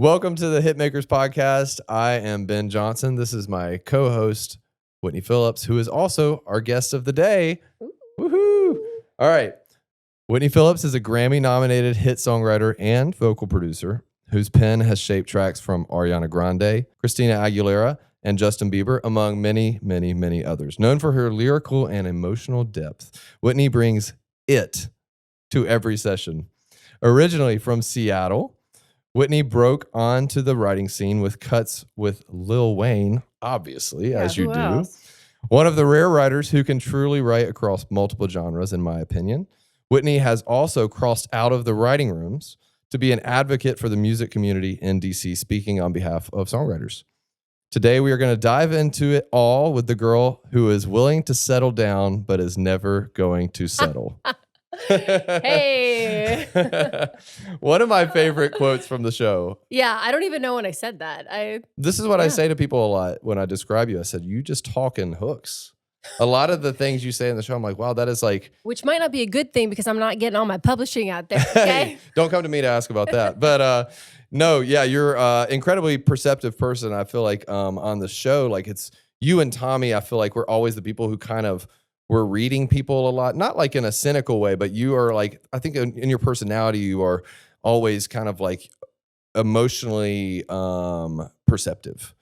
Welcome to the Hitmakers podcast. I am Ben Johnson. This is my co-host, Whitney Phillips, who is also our guest of the day. Woohoo! All right. Whitney Phillips is a Grammy-nominated hit songwriter and vocal producer whose pen has shaped tracks from Ariana Grande, Christina Aguilera, and Justin Bieber, among many, many, many others. Known for her lyrical and emotional depth, Whitney brings it to every session. Originally from Seattle, Whitney broke onto the writing scene with cuts with Lil Wayne, obviously, as you do. Else? One of the rare writers who can truly write across multiple genres, in my opinion. Whitney has also crossed out of the writing rooms to be an advocate for the music community in DC, speaking on behalf of songwriters. Today, we are going to dive into it all with the girl who is willing to settle down, but is never going to settle. Hey. One of my favorite quotes from the show. Yeah, I don't even know when I said that. This is what I say to people a lot when I describe you. I said, you just talk in hooks. A lot of the things you say in the show, I'm like, wow, that is like... Which might not be a good thing because I'm not getting all my publishing out there, okay? Hey, don't come to me to ask about that. But no, yeah, you're an incredibly perceptive person. I feel like on the show, like it's you and Tommy, I feel like we're always the people who kind of... we're reading people a lot, not like in a cynical way, but you are like, I think in your personality, you are always kind of like emotionally perceptive.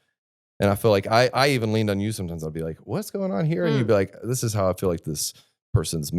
And I feel like I even leaned on you sometimes. I'll be like, what's going on here? And you'd be like, this is how I feel like this person's,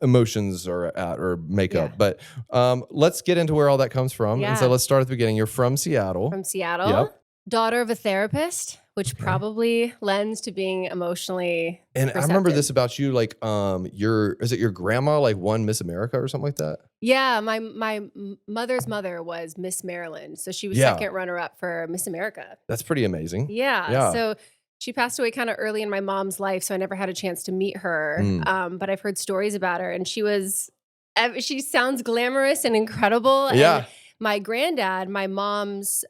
emotions are at or makeup. Yeah. But let's get into where all that comes from. Yeah. And so let's start at the beginning. You're from Seattle. From Seattle. Yep. Daughter of a therapist, which probably lends to being emotionally And perceptive. I remember this about you, like, is it your grandma, like, won Miss America or something like that? Yeah, my mother's mother was Miss Maryland. So she was Yeah. second runner-up for Miss America. That's pretty amazing. Yeah. So she passed away kind of early in my mom's life, so I never had a chance to meet her. But I've heard stories about her, and she sounds glamorous and incredible. Yeah. And my granddad, my mom's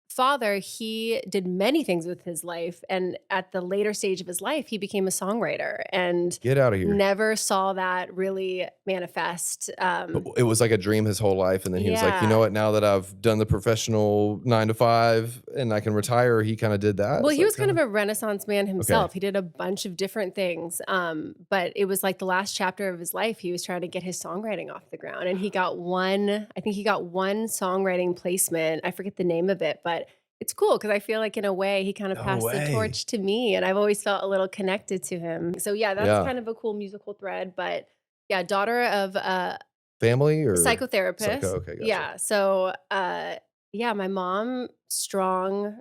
father, he did many things with his life, and at the later stage of his life, he became a songwriter and Get out of here. never saw that really manifest. It was like a dream his whole life. And then he was like, you know what, now that I've done the professional 9 to 5 and I can retire, he kind of did that. Well, he was kind of a Renaissance man himself. He did a bunch of different things. But it was like the last chapter of his life, he was trying to get his songwriting off the ground. And he got one songwriting placement. I forget the name of it, but it's cool because I feel like in a way he kind of passed the torch to me, and I've always felt a little connected to him. So yeah, that's kind of a cool musical thread. But yeah, daughter of a family or psychotherapist. Okay, gotcha. Yeah. So yeah, my mom, strong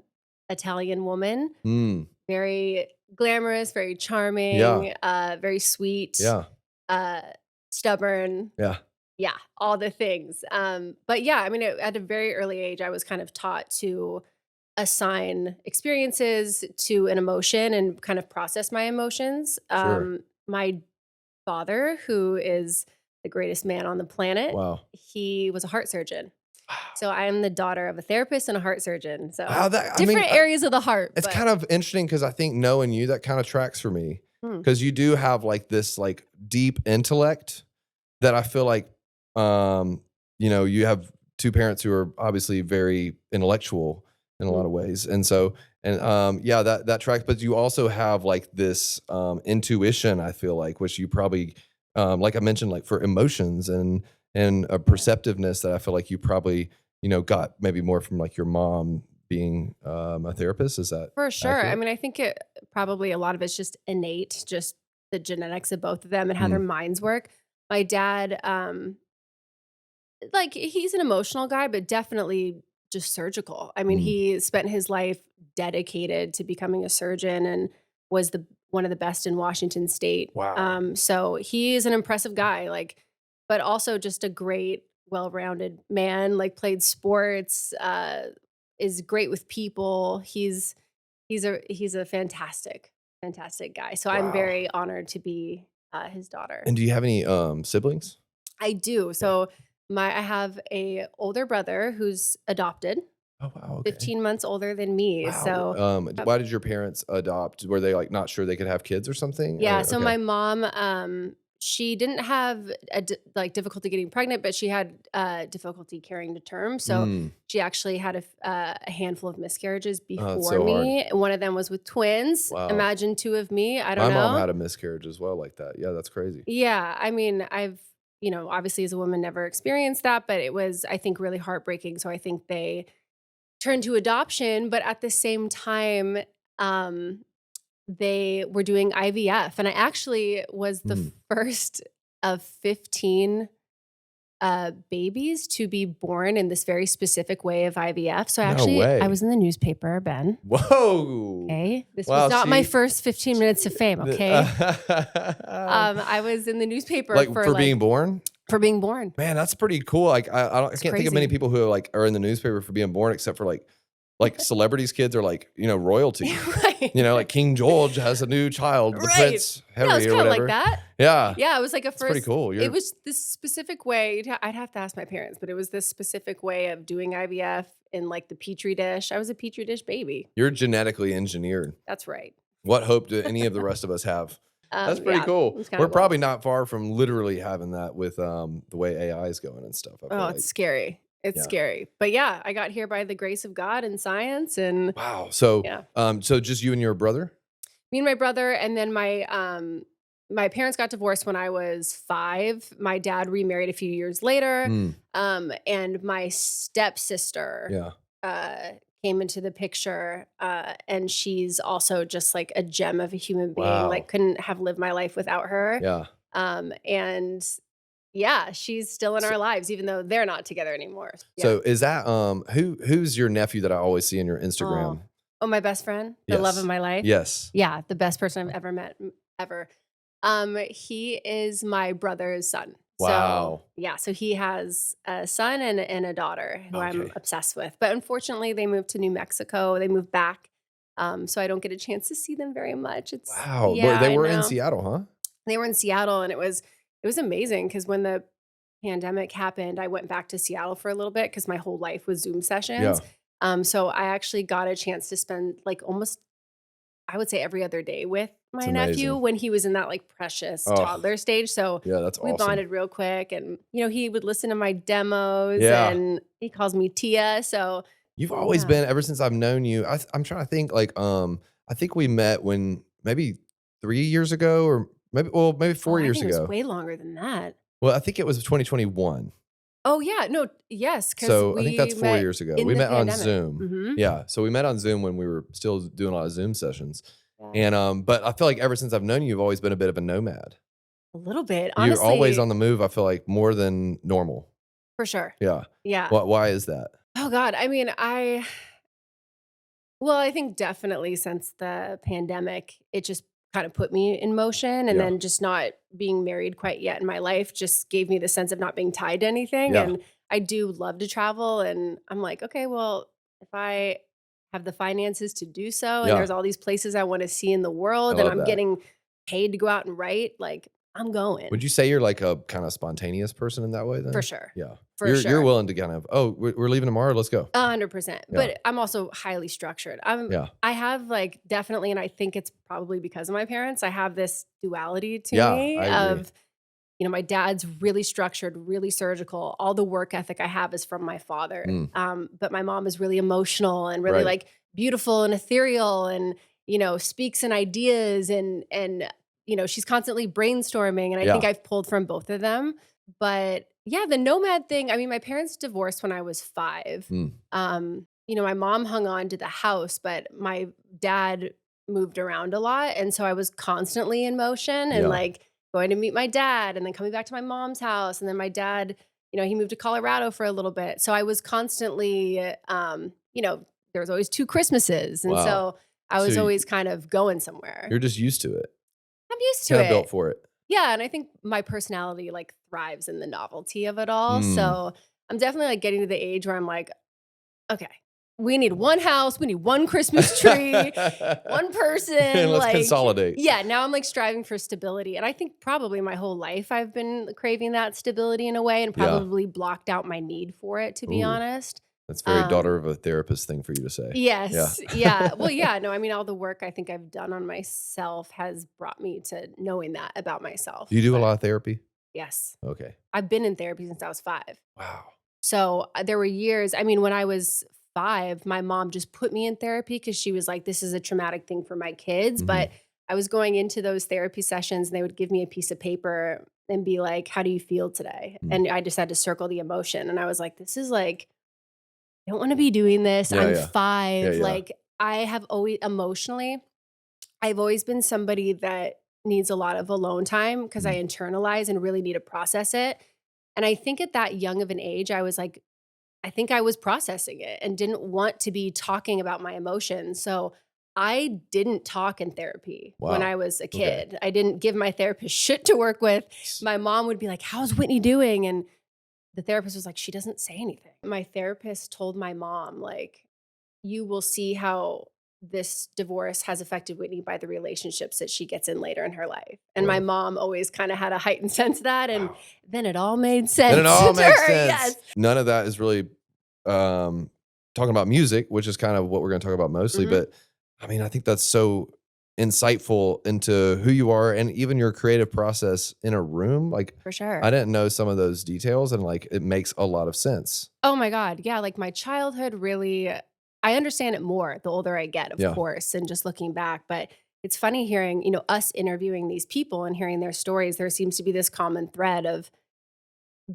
Italian woman, very glamorous, very charming, very sweet, stubborn. Yeah, all the things. But yeah, I mean, at a very early age, I was kind of taught to assign experiences to an emotion and kind of process my emotions. Sure. My father, who is the greatest man on the planet, he was a heart surgeon. So I am the daughter of a therapist and a heart surgeon. So different areas of the heart. It's kind of interesting because I think knowing you, that kind of tracks for me. Because you do have like this like deep intellect that I feel like, you have two parents who are obviously very intellectual in a lot of ways. And so, that tracks, but you also have like this intuition, I feel like, which you probably, like I mentioned, like for emotions and a perceptiveness that I feel like you probably, got maybe more from like your mom being a therapist. Is that for sure? accurate? I mean, I think probably a lot of it's just innate, just the genetics of both of them and how their minds work. My dad, like he's an emotional guy, but definitely just surgical. I mean, he spent his life dedicated to becoming a surgeon and was one of the best in Washington State. Wow. So he is an impressive guy, like, but also just a great, well-rounded man, like played sports, is great with people. He's a fantastic guy. So I'm very honored to be his daughter. And do you have any siblings? I do. So I have a older brother who's adopted. Oh, wow. Okay. 15 months older than me. Wow. So why did your parents adopt? Were they like not sure they could have kids or something? yeah. Or- So okay. my mom, she didn't have like difficulty getting pregnant, but she had difficulty carrying to term. So she actually had a handful of miscarriages before so me. Hard. One of them was with twins. Wow. Imagine 2 of me. I don't know. My mom had a miscarriage as well like that. Yeah, that's crazy. Yeah. I mean, I've, obviously as a woman never experienced that, but it was, I think, really heartbreaking. So I think they turned to adoption, but at the same time, they were doing IVF, and I actually was the first of 15 babies to be born in this very specific way of IVF. So I was in the newspaper, Ben. Whoa. Okay. This was not my first 15 minutes of fame, okay? I was in the newspaper for being born? For being born. Man, that's pretty cool. Like I can't think of many people who are in the newspaper for being born, except for like celebrities' kids are royalty. Right. Like King George has a new child, the Prince Harry it was or whatever. Like that. Yeah. Yeah, it was like a It's first. pretty cool. It was this specific way. I'd have to ask my parents, but it was this specific way of doing IVF in like the Petri dish. I was a Petri dish baby. You're genetically engineered. That's right. What hope do any of the rest of us have? That's pretty cool. We're probably not far from literally having that with the way AI is going and stuff. It's scary. It's scary. But yeah, I got here by the grace of God and science. And wow. So, so just you and your brother? Me and my brother, and then my parents got divorced when I was 5. My dad remarried a few years later. And my stepsister came into the picture. And she's also just like a gem of a human being. Wow. Like couldn't have lived my life without her. Yeah. And yeah, she's still in our lives, even though they're not together anymore. Yeah. So is that who's your nephew that I always see in your Instagram? Oh, my best friend, the love of my life. Yes. Yeah, the best person I've ever met, ever. He is my brother's son. Wow. So he has a son and a daughter who I'm obsessed with. But unfortunately, they moved to New Mexico. They moved back, so I don't get a chance to see them very much. Wow. Yeah, they were in Seattle, huh? They were in Seattle, and it was amazing because when the pandemic happened, I went back to Seattle for a little bit because my whole life was Zoom sessions. So I actually got a chance to spend like almost, I would say, every other day with my nephew when he was in that like precious toddler stage. So that's awesome. We bonded real quick, and he would listen to my demos, and he calls me Tia. So you've always been, ever since I've known you. I'm trying to think. Like, I think we met when maybe 3 years ago, or maybe 4 years ago. It was way longer than that. Well, I think it was 2021. Oh yeah, no, yes. So I think that's 4 years ago. We met on Zoom. Yeah, so we met on Zoom when we were still doing a lot of Zoom sessions. And but I feel like ever since I've known you, you've always been a bit of a nomad. A little bit, honestly. You're always on the move. I feel like more than normal. For sure. Yeah. Yeah. Why is that? Oh God, I mean, I think definitely since the pandemic, it just kind of put me in motion, and then just not being married quite yet in my life just gave me the sense of not being tied to anything. And I do love to travel, and I'm like, okay, well, if I have the finances to do so, and there's all these places I want to see in the world, and I'm getting paid to go out and write, like I'm going. Would you say you're like a kind of spontaneous person in that way then? For sure. Yeah. For sure. You're willing to kind of, we're leaving tomorrow, let's go. 100%. But I'm also highly structured. I have like definitely, and I think it's probably because of my parents, I have this duality to me of, my dad's really structured, really surgical. All the work ethic I have is from my father. But my mom is really emotional and really like beautiful and ethereal, and, speaks in ideas, and she's constantly brainstorming. And I think I've pulled from both of them. But yeah, the nomad thing, I mean, my parents divorced when I was 5. My mom hung on to the house, but my dad moved around a lot. And so I was constantly in motion and like going to meet my dad and then coming back to my mom's house. And then my dad, he moved to Colorado for a little bit. So I was constantly, there was always 2 Christmases. And so I was always kind of going somewhere. You're just used to it. I'm used to it. Kind of built for it. Yeah, and I think my personality like thrives in the novelty of it all. So I'm definitely like getting to the age where I'm like, okay, we need one house, we need one Christmas tree, one person. Let's consolidate. Yeah, now I'm like striving for stability. And I think probably my whole life I've been craving that stability in a way, and probably blocked out my need for it, to be honest. That's very daughter of a therapist thing for you to say. Yes. Yeah. Yeah. Well, yeah. No, I mean, all the work I think I've done on myself has brought me to knowing that about myself. You do a But lot of therapy? yes, Okay. I've been in therapy since I was 5. Wow. So there were years, I mean, when I was 5, my mom just put me in therapy because she was like, this is a traumatic thing for my kids. Mhm. But I was going into those therapy sessions and they would give me a piece of paper and be like, how do you feel today? Mm. And I just had to circle the emotion. And I was like, this is like, I don't want to be doing this. Yeah, I'm yeah. 5. Yeah, yeah. Like I have always emotionally, I've always been somebody that needs a lot of alone time because I internalize and really need to process it. And I think at that young of an age, I was like, I think I was processing it and didn't want to be talking about my emotions. So I didn't talk in therapy when Wow. I was a Okay. kid. I didn't give my therapist shit to work with. My mom would be like, how's Whitney doing? And the therapist was like, she doesn't say anything. My therapist told my mom, like, you will see how this divorce has affected Whitney by the relationships that she gets in later in her life. And my Whoa. mom always kind of had a heightened sense of that. And Wow. then it all made sense. Then it all to makes her. sense. Yes. None of that is really talking about music, which is kind of what we're going to talk about mostly. Mhm. But I mean, I think that's so insightful into who you are and even your creative process in a room. Like, For sure. I didn't know some of those details, and like it makes a lot of sense. Oh my God. Yeah. Like my childhood really, I understand it more the older I get, of Yeah. course, and just looking back. But it's funny hearing, us interviewing these people and hearing their stories. There seems to be this common thread of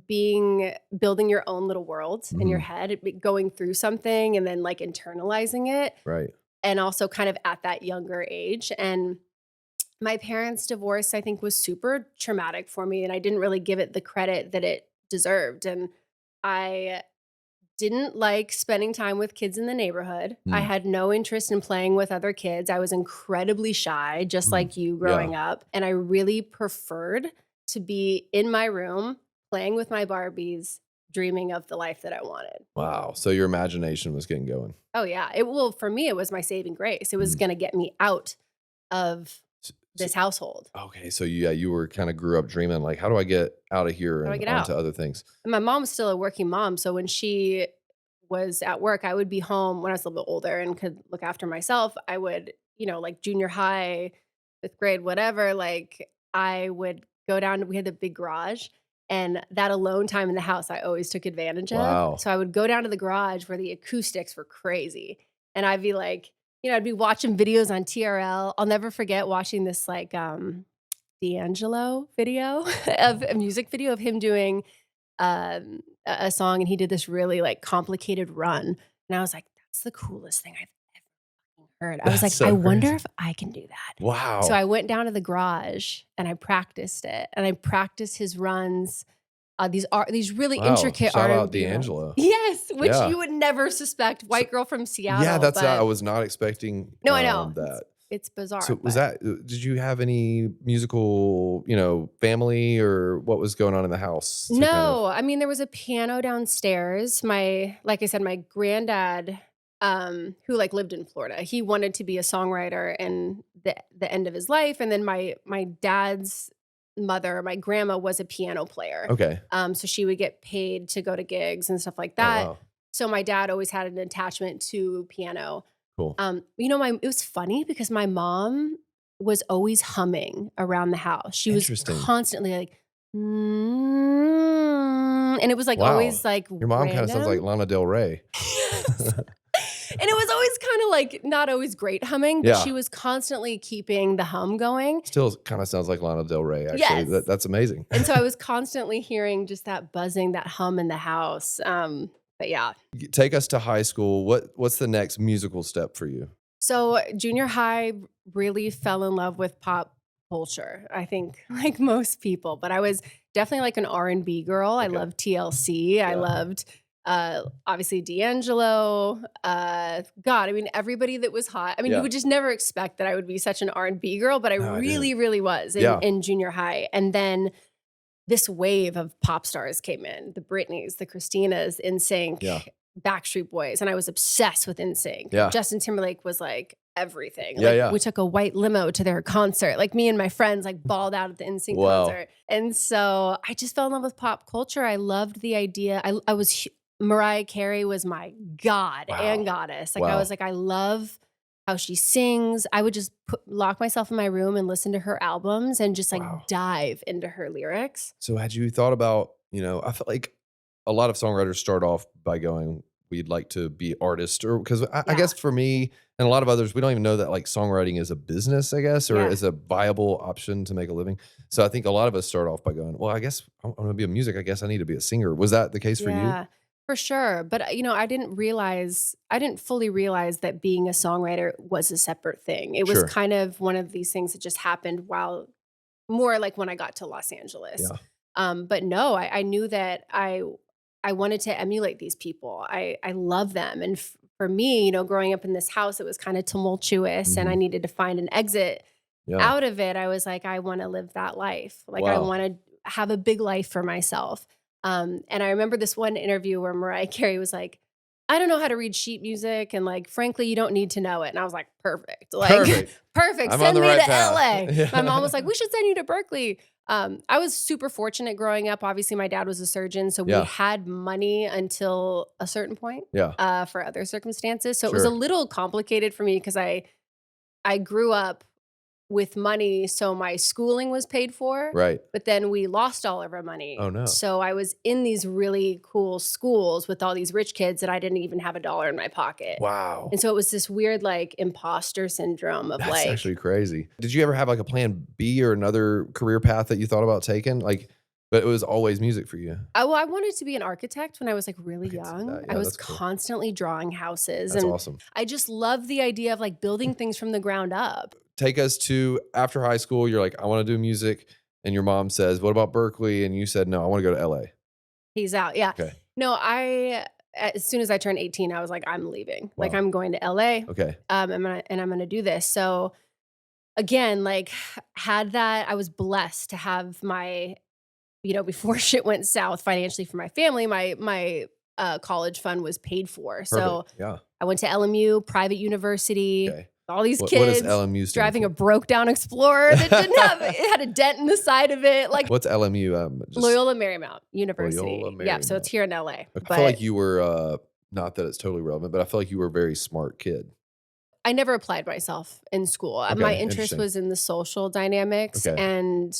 building your own little world in your head, going through something and then like internalizing it. Right. And also kind of at that younger age. And my parents' divorce, I think, was super traumatic for me. And I didn't really give it the credit that it deserved. And I didn't like spending time with kids in the neighborhood. I had no interest in playing with other kids. I was incredibly shy, just like you growing up. And I really preferred to be in my room, playing with my Barbies, dreaming of the life that I wanted. Wow. So your imagination was getting going. Oh, yeah. For me, it was my saving grace. It was going to get me out of this household. Okay. So you were kind of grew up dreaming, like, how do I get out of here How do I and get onto out? other things? And my mom was still a working mom. So when she was at work, I would be home when I was a little bit older and could look after myself. I would, like junior high, 5th grade, whatever, like I would go down, we had the big garage. And that alone time in the house, I always took advantage of. Wow. So I would go down to the garage where the acoustics were crazy. And I'd be like, I'd be watching videos on TRL. I'll never forget watching this like D'Angelo video of a music video of him doing a song. And he did this really like complicated run. And I was like, that's the coolest thing I've ever heard. I was That's like, so I wonder crazy. if I can do that. Wow. So I went down to the garage and I practiced it, and I practiced his runs. These really Wow. intricate Shout out R&B runs. D'Angelo. Yes, which Yeah. you would never suspect. White girl from Seattle. Yeah, that's I but was not expecting. No, I know. That. It's bizarre. So was but- that? Did you have any musical, family, or what was going on in the house? to kind of- No, I mean, there was a piano downstairs. Like I said, my granddad, who like lived in Florida, he wanted to be a songwriter in the end of his life. And then my dad's mother, my grandma, was a piano player. Okay. So she would get paid to go to gigs and stuff like Oh, that. wow. So my dad always had an attachment to piano. Cool. It was funny because my mom was always humming around the house. She was Interesting. constantly like, and it was like Wow. always like Your mom kind of sounds like random. Lana Del Rey. And it was always kind of like not always great humming, but Yeah. she was constantly keeping the hum going. Still kind of sounds like Lana Del Rey, actually. Yes. That's amazing. And so I was constantly hearing just that buzzing, that hum in the house. But yeah. Take us to high school. What's the next musical step for you? So junior high, really fell in love with pop culture, I think, like most people. But I was definitely like an R&B girl. I Okay. loved TLC. I Yeah. loved obviously D'Angelo. God, I mean, everybody that was hot. I mean, Yeah. you would just never expect that I would be such an R&B girl, but I No, I really, really was Yeah. in junior high. And then this wave of pop stars came in, the Britneys, the Christinas, NSYNC, Yeah. Backstreet Boys, and I was obsessed with NSYNC. Yeah. Justin Timberlake was like everything. Yeah, Like, yeah. we took a white limo to their concert. Like me and my friends like balled out at the NSYNC Wow. concert. And so I just fell in love with pop culture. I loved the idea. Mariah Carey was my god and goddess. Like I was like, I love how she sings. I would just lock myself in my room and listen to her albums and just like dive into her lyrics. So had you thought about, I feel like a lot of songwriters start off by going, we'd like to be artists, or because I guess for me and a lot of others, we don't even know that like songwriting is a business, I guess, or is a viable option to make a living. So I think a lot of us start off by going, well, I guess I'm going to be a music. I guess I need to be a singer. Was that the case for you? Yeah, for sure. But I didn't fully realize that being a songwriter was a separate thing. It was kind of one of these things that just happened while more like when I got to Los Angeles. But no, I knew that I wanted to emulate these people. I love them. And for me, growing up in this house, it was kind of tumultuous and I needed to find an exit out of it. I was like, I want to live that life. Like I want to have a big life for myself. And I remember this one interview where Mariah Carey was like, I don't know how to read sheet music. And like, frankly, you don't need to know it. And I was like, perfect. Like, perfect. Send me to LA. My mom was like, we should send you to Berkeley. I was super fortunate growing up. Obviously, my dad was a surgeon, so we had money until a certain point for other circumstances. So it was a little complicated for me because I grew up with money, so my schooling was paid for. Right. But then we lost all of our money. Oh, no. So I was in these really cool schools with all these rich kids that I didn't even have $1 in my pocket. Wow. And so it was this weird like imposter syndrome of That's actually crazy. Did you ever have like a plan B or another career path that you thought about taking? Like, but it was always music for you. I wanted to be an architect when I was like really young. I was constantly drawing houses. That's and awesome. I just love the idea of like building things from the ground up. Take us to after high school. You're like, I want to do music. And your mom says, what about Berkeley? And you said, no, I want to go to LA. He's out. Yeah. Okay. No, as soon as I turned 18, I was like, I'm leaving. Like I'm going to LA. Okay. I'm going to do this. So again, like I was blessed to have my, before shit went south financially for my family, my college fund was paid for. So I went to LMU, private university. Okay. All these kids what does LMU driving a broke down Explorer that didn't have, it had a dent in the side of it. Like what's LMU? Loyola Marymount University. Loyola Marymount. Yeah, so it's here in LA. I feel like you were not that it's totally relevant, but I feel like you were a very smart kid. I never applied myself in school. Okay, my interest was in the social dynamics and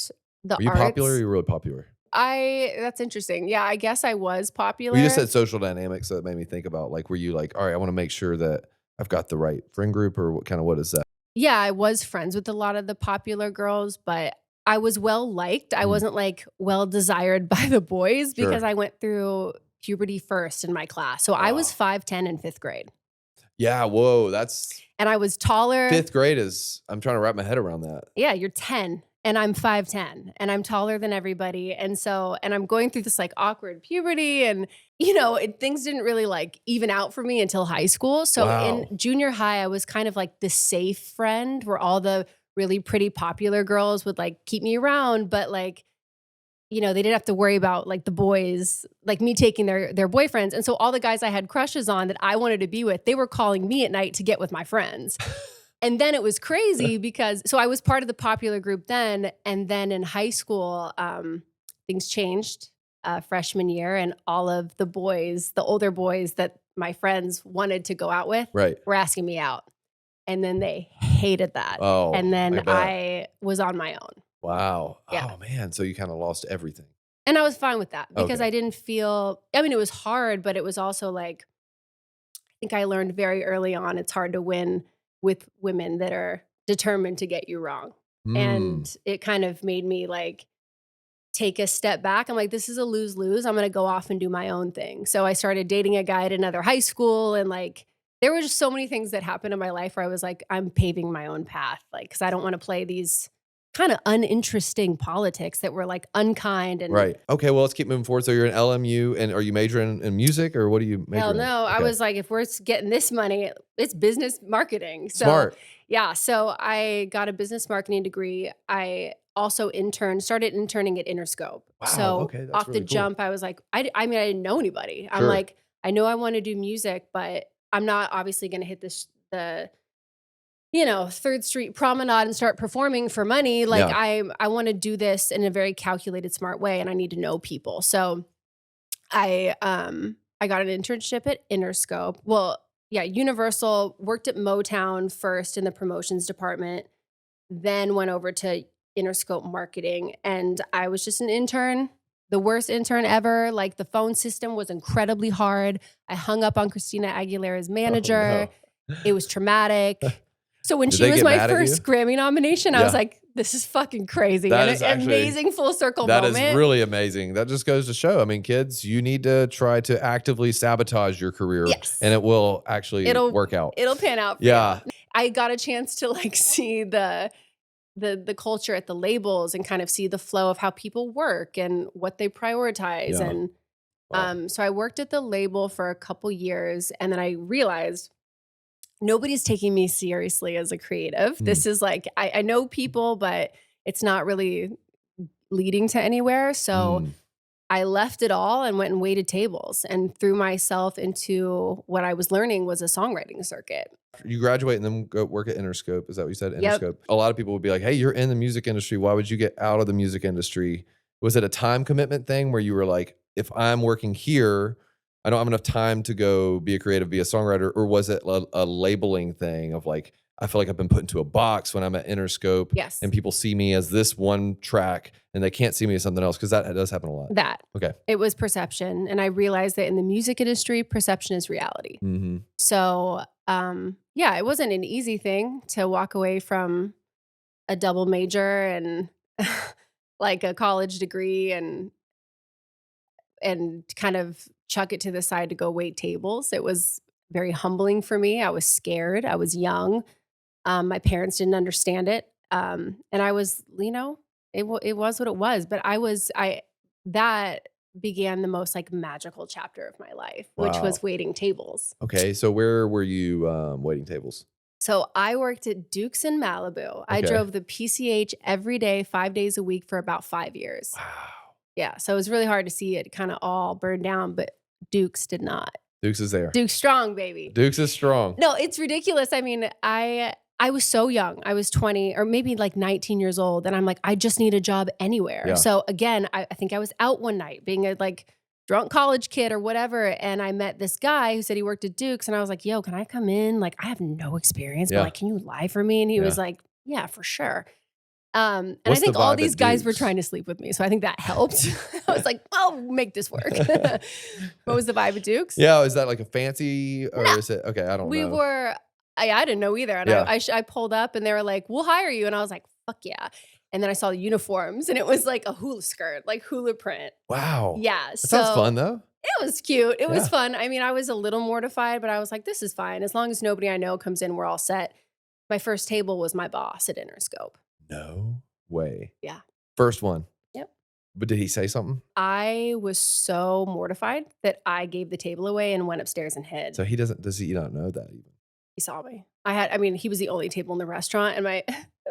the arts. Were you popular or you were really popular? That's interesting. Yeah, I guess I was popular. You just said social dynamics, so that made me think about like, were you like, all right, I want to make sure that I've got the right friend group, or what is that? Yeah, I was friends with a lot of the popular girls, but I was well liked. I wasn't like well desired by the boys because I went through puberty first in my class. So I was 5'10" in 5th grade. Yeah, whoa, and I was taller. 5th grade I'm trying to wrap my head around that. Yeah, you're 10 and I'm 5'10" and I'm taller than everybody. And I'm going through this like awkward puberty and things didn't really like even out for me until high school. So in junior high, I was kind of like the safe friend where all the really pretty popular girls would like keep me around, but like, they didn't have to worry about like the boys, like me taking their boyfriends. And so all the guys I had crushes on that I wanted to be with, they were calling me at night to get with my friends. And then it was crazy because I was part of the popular group then. And then in high school, things changed freshman year. And all of the boys, the older boys that my friends wanted to go out with were asking me out. And then they hated that. Oh, and then I was on my own. Wow. Yeah. Oh, man. So you kind of lost everything. And I was fine with that because I didn't feel, it was hard, but it was also like, I think I learned very early on, it's hard to win with women that are determined to get you wrong. And it kind of made me like take a step back. I'm like, this is a lose-lose. I'm going to go off and do my own thing. So I started dating a guy at another high school. And like, there were just so many things that happened in my life where I was like, I'm paving my own path. Like, cause I don't want to play these kind of uninteresting politics that were like unkind. And right. Okay. Well, let's keep moving forward. So you're in LMU, and are you majoring in music, or what do you major in? No. Okay. I was like, if we're getting this money, it's business marketing. So, smart. Yeah. So I got a business marketing degree. I also started interning at Interscope. Wow, so that's off really the cool. jump, I was like, I didn't know anybody. I'm like, I know I want to do music, but I'm not obviously going to hit the 3rd Street Promenade and start performing for money. Like I want to do this in a very calculated, smart way, and I need to know people. So I I got an internship at Interscope. Well, yeah, Universal, worked at Motown first in the promotions department, then went over to Interscope marketing. And I was just an intern, the worst intern ever. Like the phone system was incredibly hard. I hung up on Christina Aguilera's manager. no. It was traumatic. So when Did she they was get my mad at you? first Grammy nomination, I was Yeah. like, this is fucking crazy. That And is an actually- amazing full circle That moment. is really amazing. That just goes to show. I mean, kids, you need to try to actively sabotage your career, Yes. and it will actually work out. It'll pan out for Yeah. you. I got a chance to like see the culture at the labels and kind of see the flow of how people work and what they prioritize. Yeah. And Wow. so I worked at the label for a couple years, and then I realized nobody's taking me seriously as a creative. This is like, I know people, but it's not really leading to anywhere. So I left it all and went and waited tables and threw myself into what I was learning was a songwriting circuit. You graduate and then go work at Interscope. Is that what you said? Yep. Interscope. A lot of people would be like, hey, you're in the music industry. Why would you get out of the music industry? Was it a time commitment thing where you were like, if I'm working here, I don't have enough time to go be a creative, be a songwriter? Or was it a labeling thing of like, I feel like I've been put into a box when I'm at Interscope, Yes. and people see me as this one track and they can't see me as something else? Because that does happen a lot. That. Okay. It was perception. And I realized that in the music industry, perception is reality. Mm-hmm. So, yeah, it wasn't an easy thing to walk away from a double major and like a college degree and kind of chuck it to the side to go wait tables. It was very humbling for me. I was scared. I was young. My parents didn't understand it. And I was, it was what it was. But that began the most like magical chapter of my life, which Wow. was waiting tables. Okay. So where were you waiting tables? So I worked at Duke's in Malibu. I Okay. drove the PCH every day, 5 days a week for about 5 years. Wow. Yeah. So it was really hard to see it kind of all burn down, but Duke's did not. Dukes is there. Duke's strong, baby. Dukes is strong. No, it's ridiculous. I mean, I was so young. I was 20 or maybe like 19 years old. And I'm like, I just need a job anywhere. Yeah. So again, I think I was out one night being a like drunk college kid or whatever. And I met this guy who said he worked at Duke's. And I was like, yo, can I come in? Like, I have no experience, Yeah. but like, can you lie for me? And he Yeah. was like, yeah, for sure. And I What's the think all vibe these at guys were Duke's? trying to sleep with me. So I think that helped. I was like, I'll make this work. What was the vibe at Duke's? Yeah, is that like a fancy or No. is it okay? I don't We know. were, I didn't know either. And Yeah. I pulled up and they were like, we'll hire you. And I was like, fuck yeah. And then I saw the uniforms and it was like a hula skirt, like hula print. Wow. Yeah. That So sounds fun though. it was cute. It Yeah. was fun. I mean, I was a little mortified, but I was like, this is fine. As long as nobody I know comes in, we're all set. My first table was my boss at Interscope. No way. Yeah. First one. Yep. But did he say something? I was so mortified that I gave the table away and went upstairs and hid. So does he not know that even? He saw me. He was the only table in the restaurant and my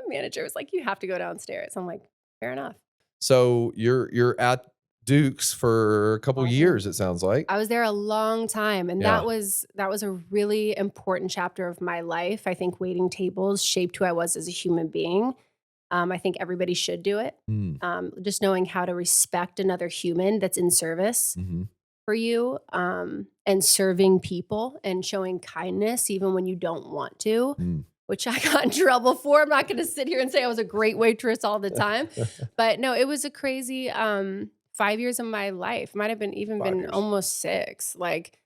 manager was like, you have to go downstairs. I'm like, fair enough. So you're at Duke's for a couple years, it sounds like. I was there a long time. And Yeah. that was a really important chapter of my life. I think waiting tables shaped who I was as a human being. I think everybody should do it. Just knowing how to respect another human that's in service Mm-hmm. for you, and serving people and showing kindness even when you don't want to, which I got in trouble for. I'm not going to sit here and say I was a great waitress all the time. But no, it was a crazy 5 years of my life. Might have been 5 years. almost 6, like,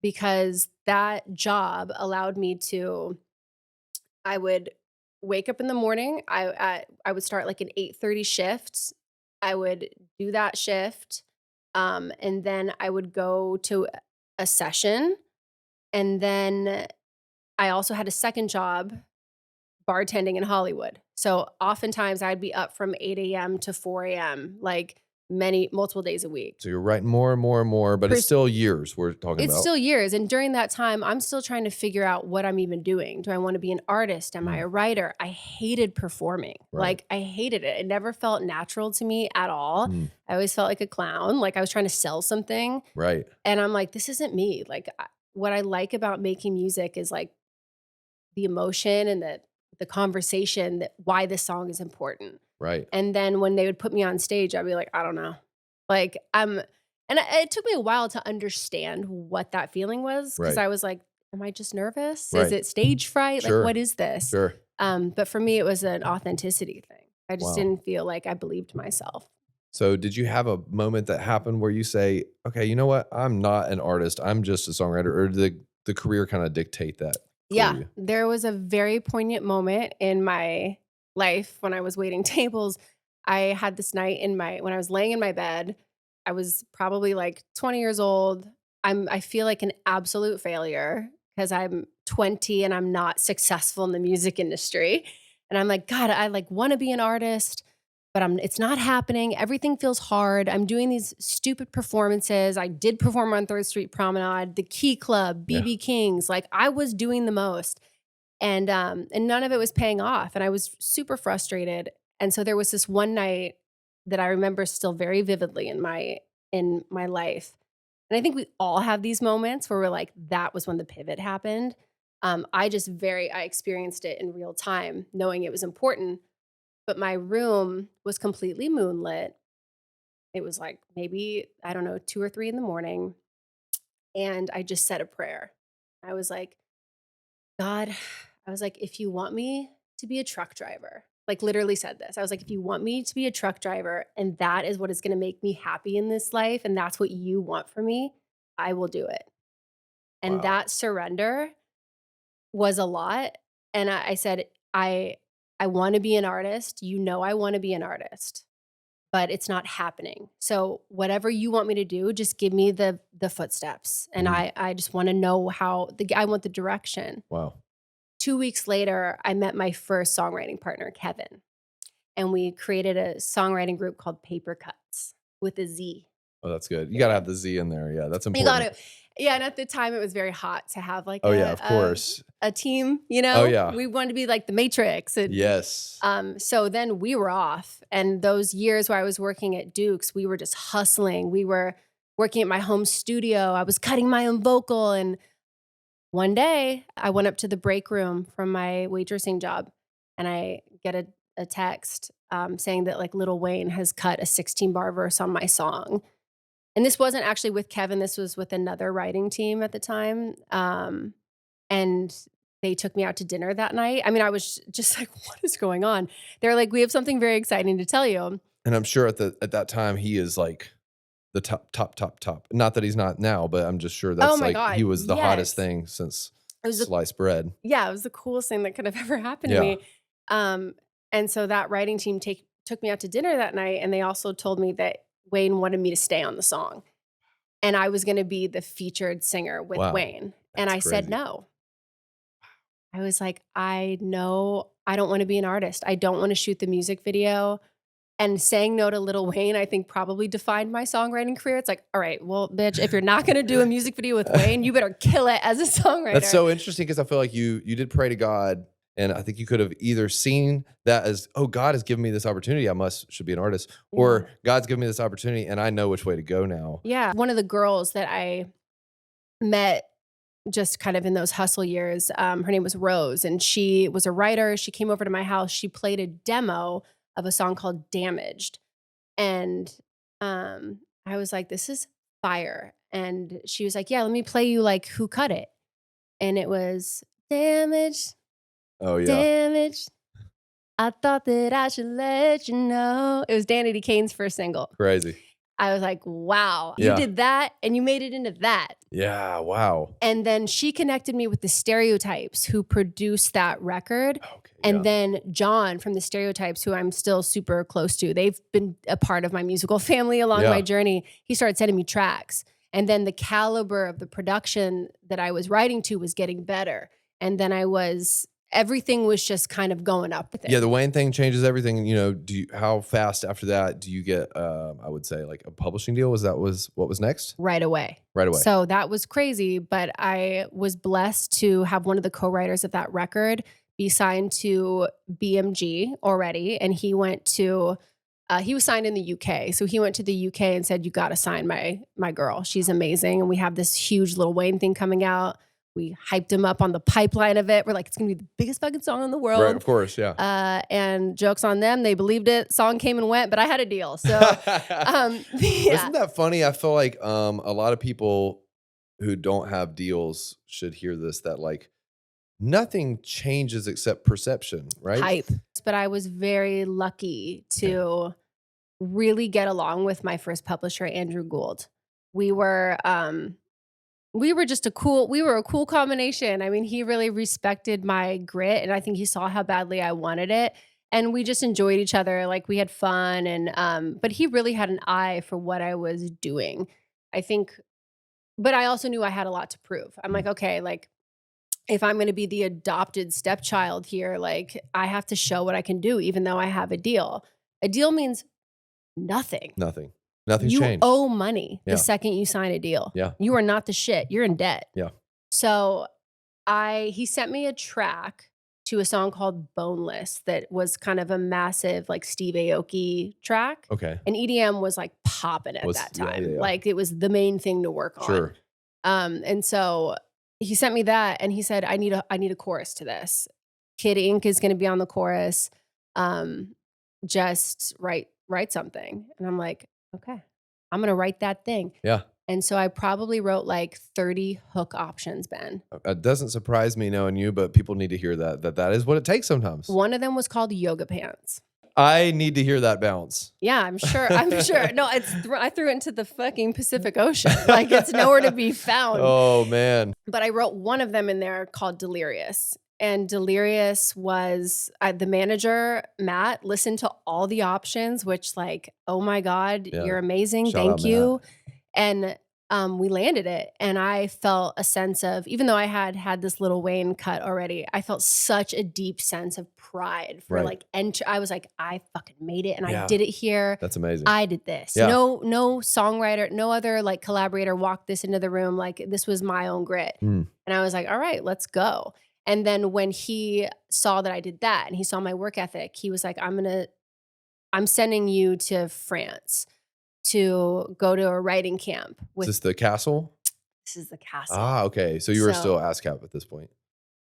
because that job allowed me to, I would wake up in the morning. I would start like an 8:30 shift. I would do that shift. And then I would go to a session. And then I also had a second job bartending in Hollywood. So oftentimes I'd be up from 8 a.m. to 4 a.m., like multiple days a week. So you're writing more and more and more, but it's still years we're talking It's about. still years. And during that time, I'm still trying to figure out what I'm even doing. Do I want to be an artist? Am I a writer? I hated performing. Right. Like, I hated it. It never felt natural to me at all. I always felt like a clown, like I was trying to sell something. Right. And I'm like, this isn't me. Like, what I like about making music is like the emotion and the conversation, that why this song is important. Right. And then when they would put me on stage, I'd be like, I don't know. Like, And it took me a while to understand what that feeling was because Right. I was like, am I just nervous? Is Right. it stage fright? Like, Sure. what is this? Sure. But for me, it was an authenticity thing. I just Wow. didn't feel like I believed myself. So did you have a moment that happened where you say, okay, you know what? I'm not an artist. I'm just a songwriter, or did the career kind of dictate that for Yeah, you? there was a very poignant moment in my life when I was waiting tables. I had this night when I was laying in my bed. I was probably like 20 years old. I feel like an absolute failure because I'm 20 and I'm not successful in the music industry. And I'm like, God, I like want to be an artist, but it's not happening. Everything feels hard. I'm doing these stupid performances. I did perform on 3rd Street Promenade, the Key Club, Yeah. BB King's. Like I was doing the most. And none of it was paying off. And I was super frustrated. And so there was this one night that I remember still very vividly in my life. And I think we all have these moments where we're like, that was when the pivot happened. I experienced it in real time, knowing it was important. But my room was completely moonlit. It was like maybe, I don't know, 2 or 3 in the morning. And I just said a prayer. I was like, God, I was like, if you want me to be a truck driver, like literally said this. I was like, if you want me to be a truck driver and that is what is going to make me happy in this life and that's what you want for me, I will do it. And Wow. that surrender was a lot. And I said, I want to be an artist. You know, I want to be an artist, but it's not happening. So whatever you want me to do, just give me the footsteps. And Mhm. I just want to know I want the direction. Wow. 2 weeks later, I met my first songwriting partner, Kevin, and we created a songwriting group called Paper Cuts with a Z. Oh, that's good. You got to Yeah. have the Z in there. Yeah, that's You got important. to Yeah, and at the time, it was very hot to have, like, Oh, yeah, of course. a team, Oh, yeah. We wanted to be like the Matrix, and, Yes. so then we were off, and those years where I was working at Duke's, we were just hustling. We were working at my home studio. I was cutting my own vocal, and one day, I went up to the break room from my waitressing job, and I get a text, saying that, like, Lil Wayne has cut a 16-bar verse on my song. And this wasn't actually with Kevin, this was with another writing team at the time, and they took me out to dinner that night. I mean, I was just like, "What is going on?" They're like, "We have something very exciting to tell you." And I'm sure at that time he is like the top. Not that he's not now, but I'm just sure Oh that's my like he god, was the hottest yes. thing since It was the sliced bread. Yeah, it was the coolest thing that could have ever happened to Yeah. me. Um, and so that writing team took me out to dinner that night, and they also told me that Wayne wanted me to stay on the song, and I was gonna be the featured singer with Wow. Wayne, and That's I said crazy. no. I was like, "I know I don't wanna be an artist. I don't wanna shoot the music video." And saying no to Lil Wayne, I think probably defined my songwriting career. It's like, "All right, well, bitch, if you're not gonna do a music video with Wayne, you better kill it as a That's songwriter." so interesting because I feel like you did pray to God, and I think you could have either seen that as, oh, God has given me this opportunity, should be an artist, Yeah. or God's given me this opportunity, and I know which way to go now. Yeah. One of the girls that I met just kind of in those hustle years, her name was Rose, and she was a writer. She came over to my house. She played a demo of a song called Damaged. And I was like, this is fire. And she was like, yeah, let me play you like Who Cut It. And it was damaged, Oh yeah, damaged. I thought that I should let you know. It was Danity Kane's first single. crazy. I was like, wow, you Yeah, did that and you made it into that. yeah. Wow. And then she connected me with the Stereotypes who produced that record. Okay. And Yeah. then John from the Stereotypes, who I'm still super close to, they've been a part of my musical family along Yeah. my journey. He started sending me tracks. And then the caliber of the production that I was writing to was getting better. And then everything was just kind of going up with it. Yeah, the Wayne thing changes everything. You know, how fast after that do you get? I would say like a publishing deal. Was what was next? Right away. Right away. So that was crazy, but I was blessed to have one of the co-writers of that record be signed to BMG already. And he was signed in the UK. So he went to the UK and said, you got to sign my girl. She's amazing. And we have this huge Lil Wayne thing coming out. We hyped him up on the pipeline of it. We're like, it's going to be the biggest fucking song in the world. Right, of course, yeah. And jokes on them. They believed it. Song came and went, but I had a deal. So, yeah. Isn't that funny? I feel like a lot of people who don't have deals should hear this, that like nothing changes except perception, right? Hype. But I was very lucky to really get along with my first publisher, Andrew Gould. We were just a cool combination. I mean, he really respected my grit, and I think he saw how badly I wanted it. And we just enjoyed each other. Like, we had fun, and but he really had an eye for what I was doing. I think, but I also knew I had a lot to prove. I'm like, okay, like, if I'm going to be the adopted stepchild here, like, I have to show what I can do, even though I have a deal. A deal means nothing. Nothing's You changed. owe money Yeah. the second you sign a deal. Yeah. You are not the shit. You're in debt. Yeah. So he sent me a track to a song called Boneless that was kind of a massive like Steve Aoki track. Okay. And EDM was like popping at that time. Yeah. Like, it was the main thing to work on. Sure. And so he sent me that, and he said, I need a chorus to this. Kid Ink is going to be on the chorus. Just write something. And I'm like, okay, I'm going to write that thing. Yeah. And so I probably wrote like 30 hook options, Ben. It doesn't surprise me knowing you, but people need to hear that is what it takes sometimes. One of them was called Yoga Pants. I need to hear that bounce. Yeah, I'm sure. No, I threw it into the fucking Pacific Ocean. Like, it's nowhere to be found. Oh, man. But I wrote one of them in there called Delirious. And Delirious was the manager, Matt, listened to all the options, which, like, oh my God, you're amazing. Thank you. And we landed it. And I felt a sense of, even though I had this Lil Wayne cut already, I felt such a deep sense of pride for like, I was like, I fucking made it, and I did it here. That's amazing. I did this. Yeah. No songwriter, no other like collaborator walked this into the room. Like, this was my own grit. And I was like, all right, let's go. And then when he saw that I did that, and he saw my work ethic, he was like, I'm sending you to France to go to a writing camp. Is this the castle? This is the castle. Ah, okay. So you were still ASCAP at this point.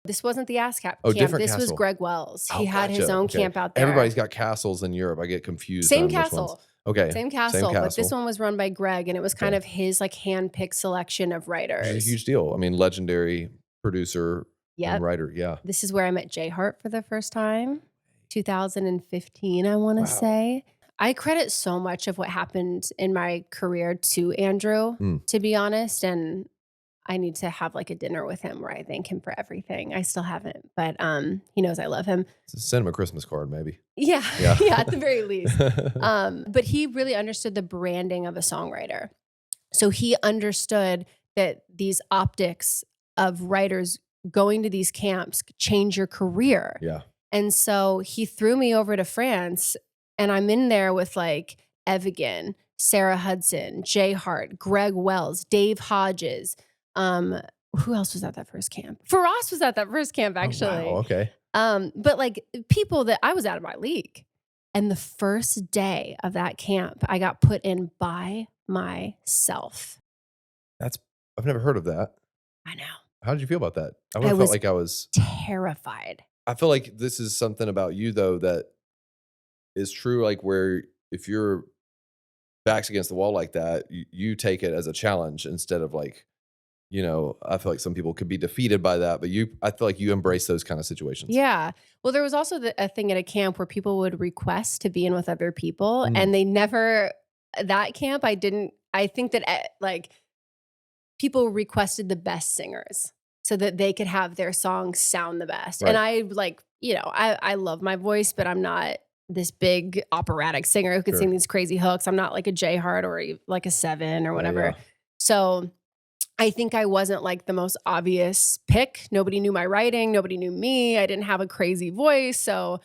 This wasn't the ASCAP camp. Different This was castle. Greg Wells. He Oh, had his gotcha. own Okay. camp out there. Everybody's got castles in Europe. I get confused. Same on which castle. ones. Okay. Same castle. But this one was run by Greg, and it was kind of his like hand-picked selection of writers. It's a huge deal. I mean, legendary producer and writer. Yeah. This is where I met Jay Hart for the first time. 2015, I want to say. I credit so much of what happened in my career to Andrew, to be honest. And I need to have like a dinner with him where I thank him for everything. I still haven't, but he knows I love him. Send him a Christmas card, maybe. Yeah, at the very least. But he really understood the branding of a songwriter. So he understood that these optics of writers going to these camps change your career. Yeah. And so he threw me over to France, and I'm in there with like Evigan, Sarah Hudson, Jay Hart, Greg Wells, Dave Hodges. Who else was at that first camp? Faraz was at that first camp, actually. Oh, wow. Okay. But like people that I was out of my league. And the first day of that camp, I got put in by myself. I've never heard of that. I know. How did you feel about that? I would have felt like I was terrified. I feel like this is something about you though that is true. Like, where if your back's against the wall like that, you take it as a challenge instead of like, you know, I feel like some people could be defeated by that, but I feel like you embrace those kind of situations. Yeah. Well, there was also a thing at a camp where people would request to be in with other people, and they never, that camp, I think that like people requested the best singers so that they could have their songs sound the best. Right. And I like, you know, I love my voice, but I'm not this big operatic singer who could sing these crazy hooks. I'm not like a Jay Hart or like a Seven or whatever. Yeah. So I think I wasn't like the most obvious pick. Nobody knew my writing. Nobody knew me. I didn't have a crazy voice. So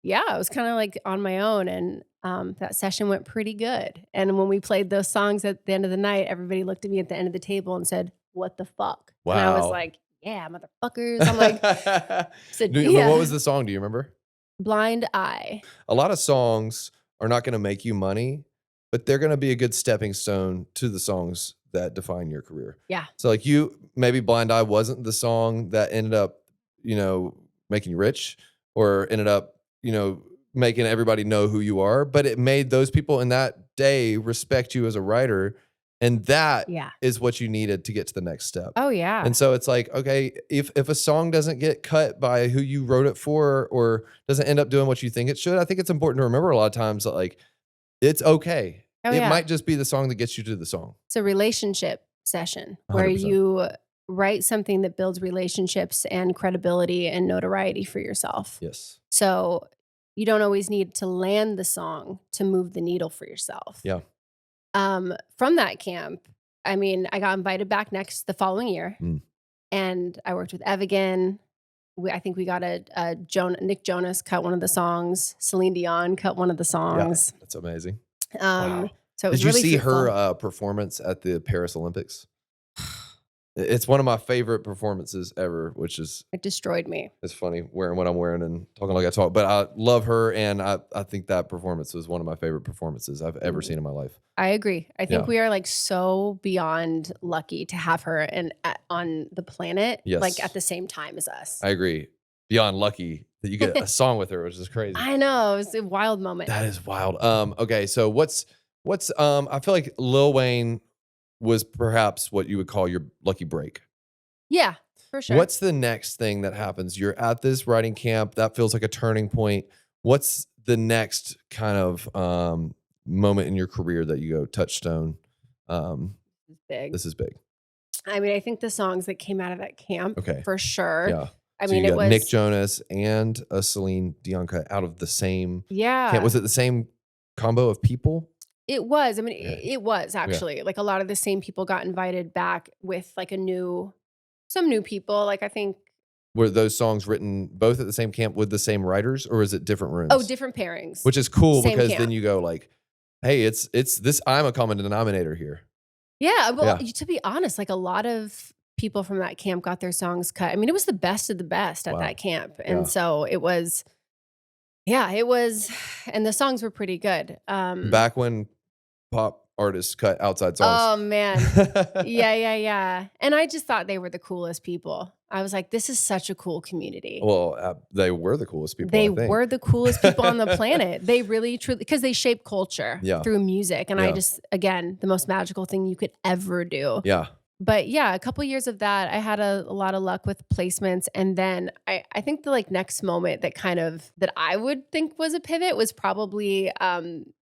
yeah, I was kind of like on my own. And that session went pretty good. And when we played those songs at the end of the night, everybody looked at me at the end of the table and said, "What the fuck?" Wow. And I was like, "Yeah, motherfuckers." I'm like, What was the song? Do you remember? Blind Eye. A lot of songs are not going to make you money, but they're going to be a good stepping stone to the songs that define your career. Yeah. So like maybe Blind Eye wasn't the song that ended up, making you rich or ended up, making everybody know who you are, but it made those people in that day respect you as a writer. And that is what you needed to get to the next step. Oh, yeah. And so it's like, okay, if a song doesn't get cut by who you wrote it for or doesn't end up doing what you think it should, I think it's important to remember a lot of times that like, it's okay. It might just be the song that gets you to the song. It's a relationship session where 100%. you write something that builds relationships and credibility and notoriety for yourself. Yes. So you don't always need to land the song to move the needle for yourself. Yeah. From that camp, I mean, I got invited back the following year, and I worked with Ev again. I think we got Nick Jonas cut one of the songs. Celine Dion cut one of the songs. Yeah, that's amazing. Wow. So it was Did you really see fruitful. her performance at the Paris Olympics? It's one of my favorite performances ever, which is It destroyed me. it's funny wearing what I'm wearing and talking like I talk. But I love her, and I think that performance was one of my favorite performances I've ever seen in my life. I agree. I think we are like so beyond lucky to have her on the planet, like at the same time as us. I agree. Beyond lucky that you get a song with her, which is crazy. I know. It was a wild moment. That is wild. Okay, so what's I feel like Lil Wayne was perhaps what you would call your lucky break. Yeah, for sure. What's the next thing that happens? You're at this writing camp. That feels like a turning point. What's the next kind of moment in your career that you go touchstone? This is big. I mean, I think the songs that came out of that camp, for sure. Yeah. I So mean, you it got was Nick Jonas and a Celine Dion cut out of the same. Yeah. camp. Was it the same combo of people? It was. I mean, it was actually like a lot of the same people got invited back with like some new people. Like I think. Were those songs written both at the same camp with the same writers, or is it different rooms? Oh, different pairings. Which is cool Same because camp. then you go like, hey, it's this. I'm a common denominator here. Yeah. Well, to be honest, like a lot of people from that camp got their songs cut. I mean, it was the best of the best at that camp. And so it was, and the songs were pretty good. Back when pop artists cut outside songs. Oh man. Yeah. And I just thought they were the coolest people. I was like, this is such a cool community. Well, they were the coolest people. They were the coolest people on the planet. They really, truly, because they shape culture through music. And I just, again, the most magical thing you could ever do. Yeah. But yeah, a couple years of that, I had a lot of luck with placements. And then I think the like next moment that I would think was a pivot was probably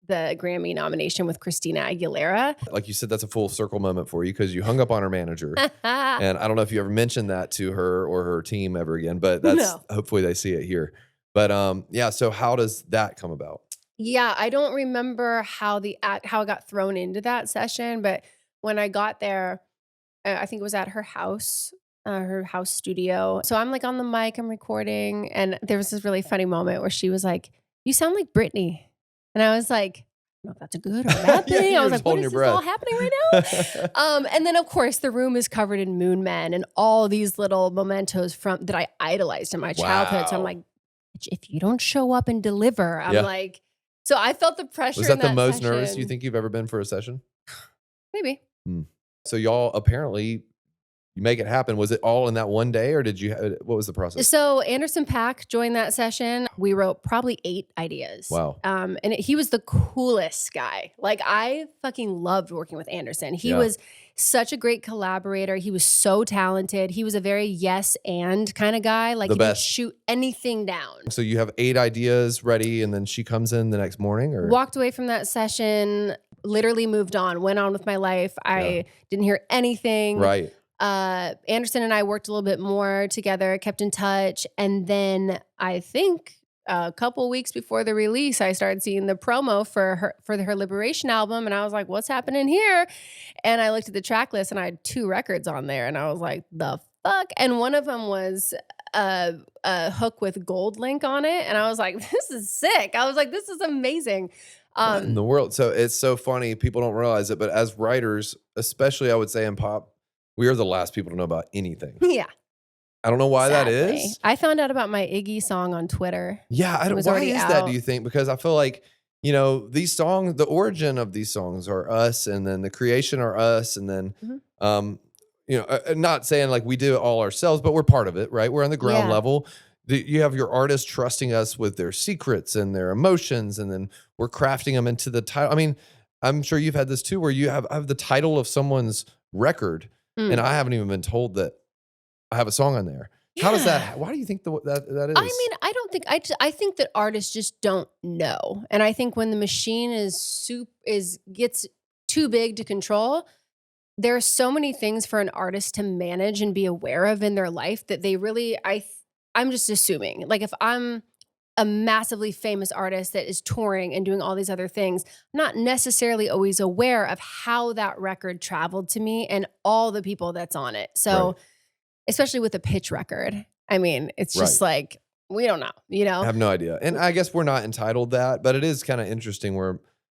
the Grammy nomination with Christina Aguilera. Like you said, that's a full circle moment for you because you hung up on her manager. And I don't know if you ever mentioned that to her or her team ever again, but hopefully they see it here. But so how does that come about? Yeah, I don't remember how I got thrown into that session, but when I got there, I think it was at her house studio. So I'm like on the mic, I'm recording, and there was this really funny moment where she was like, "You sound like Britney." And I was like, I don't know if that's a good or a bad thing. I was like, what is this all happening right now? And then, of course, the room is covered in moon men and all these little mementos that I idolized in my childhood. So I'm like, if you don't show up and deliver, I'm like, so I felt the pressure. Was that the most nervous you think you've ever been for a session? Maybe. So y'all apparently you make it happen. Was it all in that one day or what was the process? So Anderson .Paak joined that session. We wrote probably 8 ideas. Wow. And he was the coolest guy. Like I fucking loved working with Anderson. He was such a great collaborator. He was so talented. He was a very yes and kind of guy. Like he didn't shoot anything down. So you have 8 ideas ready and then she comes in the next morning or? Walked away from that session, literally moved on, went on with my life. I didn't hear anything. Right. Anderson and I worked a little bit more together, kept in touch. And then I think a couple weeks before the release, I started seeing the promo for her Liberation album. And I was like, what's happening here? And I looked at the track list and I had 2 records on there. And I was like, the fuck? And one of them was a hook with Gold Link on it. And I was like, this is sick. I was like, this is amazing. What in the world? So it's so funny. People don't realize it, but as writers, especially I would say in pop, we are the last people to know about anything. Yeah. I don't know why Sadly. that is. I found out about my Iggy song on Twitter. Yeah. Why is that, do you think? Because I feel like you know, these songs, the origin of these songs are us, and then the creation are us, and then, Mhm. you know, not saying like we do it all ourselves, but we're part of it, right? We're on the ground Yeah. level. You have your artists trusting us with their secrets and their emotions, and then we're crafting them into the title. I mean, I'm sure you've had this too, where you have the title of someone's record, and Mm. I haven't even been told that I have a song on there. How does Yeah. that? Why do you think that I is? mean, I don't think I think that artists just don't know. And I think when the machine is gets too big to control, there are so many things for an artist to manage and be aware of in their life that they really I'm just assuming. Like if I'm a massively famous artist that is touring and doing all these other things, I'm not necessarily always aware of how that record traveled to me and all the people that's on it. Right, So, especially with a pitch record, I mean, it's right. just like we don't know, you I know? have no idea, and I guess we're not entitled that, but it is kinda interesting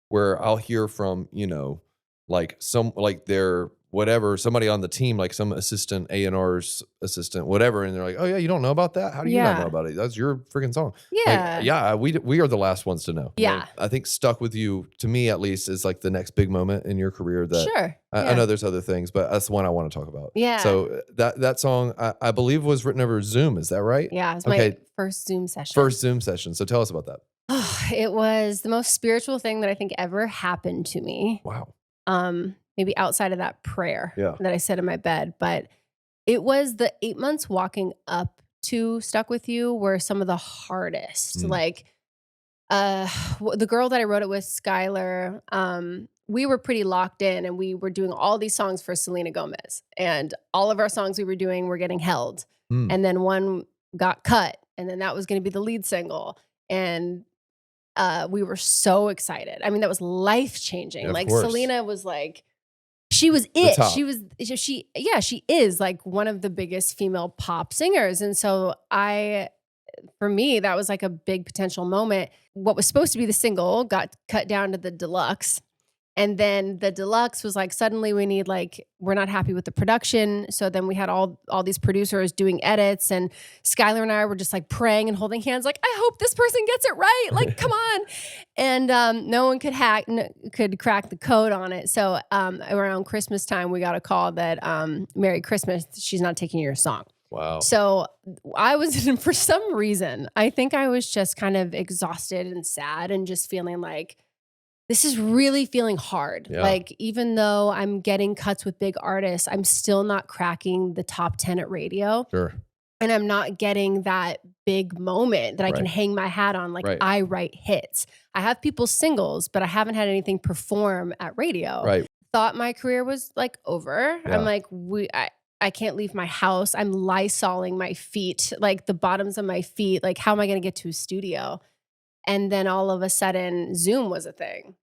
where I'll hear from, you know, like, some like, their whatever, somebody on the team, like, some assistant, A&R's assistant, whatever, and they're like, "Oh, yeah, you don't know about that? How do you not know Yeah. about it? That's your freaking song." Like, Yeah. yeah, we are the last ones to know. Yeah. I think "Stuck With You," to me at least, is, like, the next big moment in your career that Sure. I Yeah. know there's other things, but that's the one I wanna talk about. Yeah. So, that song, I believe was written over Zoom, is that right? Yeah. It was my Okay, first Zoom session. first Zoom session, so tell us about that. It was the most spiritual thing that I think ever happened to me. Wow. Maybe outside of that prayer Yeah. that I said in my bed, but it was the 8 months walking up to Stuck With You were some of the hardest. Mm. Like, the girl that I wrote it with, Skylar, we were pretty locked in and we were doing all these songs for Selena Gomez. And all of our songs we were doing were getting held. Mm. And then one got cut, and then that was gonna be the lead single. And we were so excited. I mean, that was life changing. Yeah, of Like course. Selena was like, she was The it. top. Yeah, she is like one of the biggest female pop singers. And so for me, that was like a big potential moment. What was supposed to be the single got cut down to the deluxe. And then the deluxe was like, suddenly we need like, we're not happy with the production. So then we had all these producers doing edits, and Skylar and I were just like praying and holding hands, like, I hope this person gets it right. Like, come on. And no one could crack the code on it. So around Christmas time, we got a call that Merry Christmas, she's not taking your song. Wow. So I was for some reason, I think I was just kind of exhausted and sad and just feeling like, this is really feeling hard. Yeah. Like, even though I'm getting cuts with big artists, I'm still not cracking the top 10 at radio. Sure. And I'm not getting that big moment that I can Right. hang my hat on. Like, Right. I write hits. I have people's singles, but I haven't had anything perform at radio. Right. Thought my career was like over. Yeah. I'm like, I can't leave my house. I'm lysoling my feet, like the bottoms of my feet. Like, how am I going to get to a studio? And then all of a sudden, Zoom was a thing.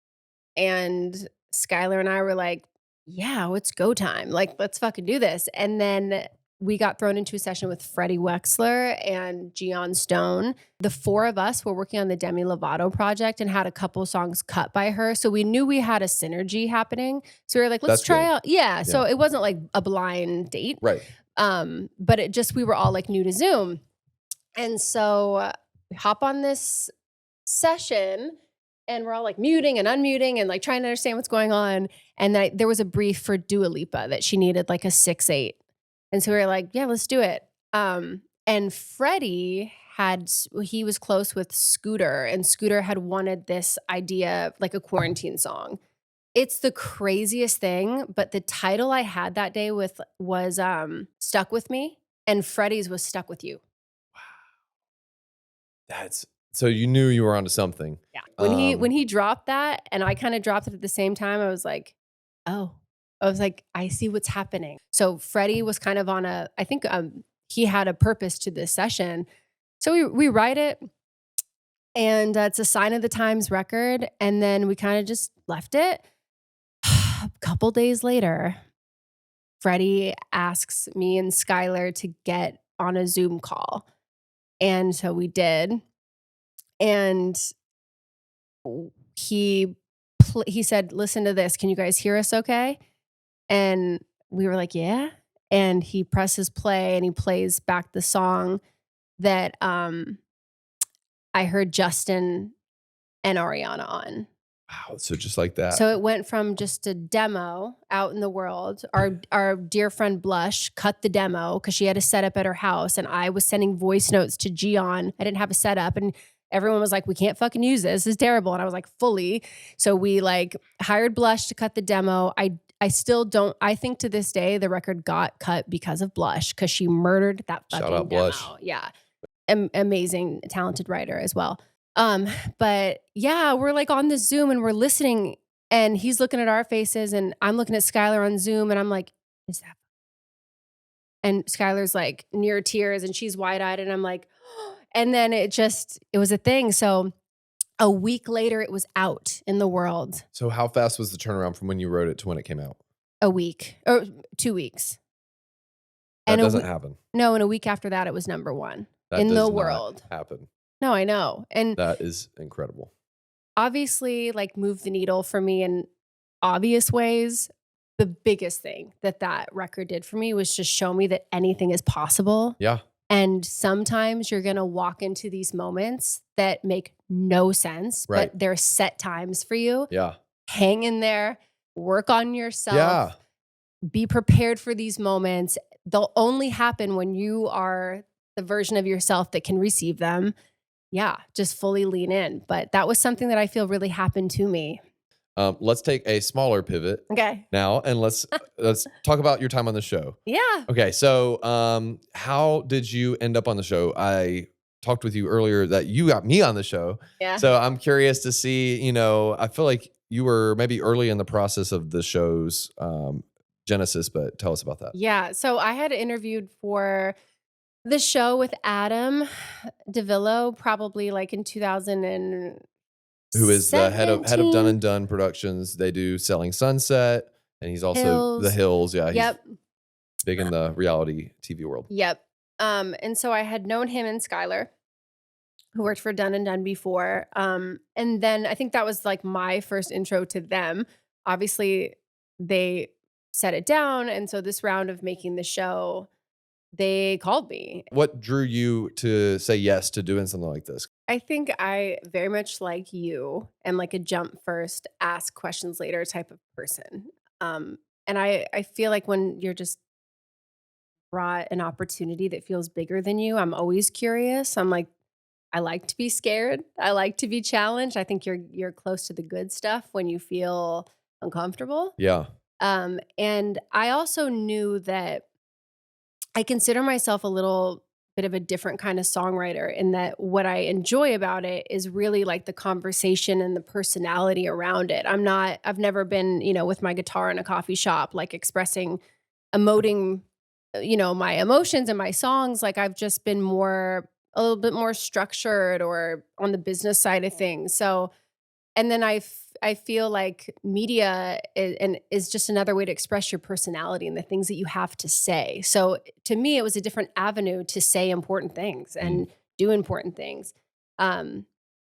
And Skylar and I were like, yeah, it's go time. Like, let's fucking do this. And then we got thrown into a session with Freddie Wexler and Gian Stone. The four of us were working on the Demi Lovato project and had a couple songs cut by her. So we knew we had a synergy happening. So we were like, let's That's try good. out. Yeah. So Yeah. it wasn't like a blind date. Right. But it just, we were all like new to Zoom. And so we hop on this session and we're all like muting and unmuting and like trying to understand what's going on. And there was a brief for Dua Lipa that she needed like a 6/8. And so we were like, yeah, let's do it. And Freddie he was close with Scooter, and Scooter had wanted this idea, like a quarantine song. It's the craziest thing, but the title I had that day was Stuck With Me, and Freddie's was Stuck With You. That's so you knew you were onto something. Yeah. When he dropped that and I kind of dropped it at the same time, I was like, oh. I was like, I see what's happening. So Freddie was kind of on I think he had a purpose to this session. So we write it, and it's a Sign of the Times record, and then we kind of just left it. A couple days later, Freddie asks me and Skylar to get on a Zoom call. And so we did. And he said, listen to this. Can you guys hear us okay? And we were like, yeah. And he presses play and he plays back the song that I heard Justin and Ariana on. Wow. So just like that. So it went from just a demo out in the world. Our dear friend Blush cut the demo because she had a setup at her house, and I was sending voice notes to Gian. I didn't have a setup, and everyone was like, "We can't fucking use this. This is terrible." And I was like, "Fully." So we like hired Blush to cut the demo. I still don't. I think to this day the record got cut because of Blush because she murdered that fucking Shout out demo. Blush. Yeah, amazing, talented writer as well. But yeah, we're like on this Zoom and we're listening, and he's looking at our faces, and I'm looking at Skylar on Zoom, and I'm like, "Is that?" And Skylar's like near tears, and she's wide eyed, and I'm like, and then it was a thing. So a week later, it was out in the world. So how fast was the turnaround from when you wrote it to when it came out? A week or 2 weeks. That And doesn't happen. No, and a week after that, it was number one That in does the not world. happen. No, I know. And That is incredible. obviously, like, moved the needle for me in obvious ways. The biggest thing that record did for me was just show me that anything is possible. Yeah. And sometimes you're going to walk into these moments that make no sense, Right. but they're set times for you. Yeah. Hang in there, work on yourself. Yeah. Be prepared for these moments. They'll only happen when you are the version of yourself that can receive them. Yeah, just fully lean in. But that was something that I feel really happened to me. Let's take a smaller pivot Okay. now, and let's talk about your time on the show. Yeah. Okay, so how did you end up on the show? I talked with you earlier that you got me on the show. Yeah. So I'm curious to see, I feel like you were maybe early in the process of the show's genesis, but tell us about that. Yeah. So I had interviewed for the show with Adam DeVillo probably like in 2000. Who is the head of Done and Done Productions. They do Selling Sunset, and he's also The Hills. Yeah, Yep. He's big in the reality TV world. Yep. And so I had known him and Skylar, who worked for Done and Done before. And then I think that was like my first intro to them. Obviously, they set it down. And so this round of making the show, they called me. What drew you to say yes to doing something like this? I think I very much like you and like a jump first, ask questions later type of person. And I feel like when you're just brought an opportunity that feels bigger than you, I'm always curious. I'm like, I like to be scared. I like to be challenged. I think you're close to the good stuff when you feel uncomfortable. Yeah. And I also knew that I consider myself a little bit of a different kind of songwriter in that what I enjoy about it is really like the conversation and the personality around it. I've never been, with my guitar in a coffee shop, like emoting, my emotions and my songs. Like I've just been a little bit more structured or on the business side of things. So, and then I feel like media is just another way to express your personality and the things that you have to say. So to me, it was a different avenue to say important things and do important things. And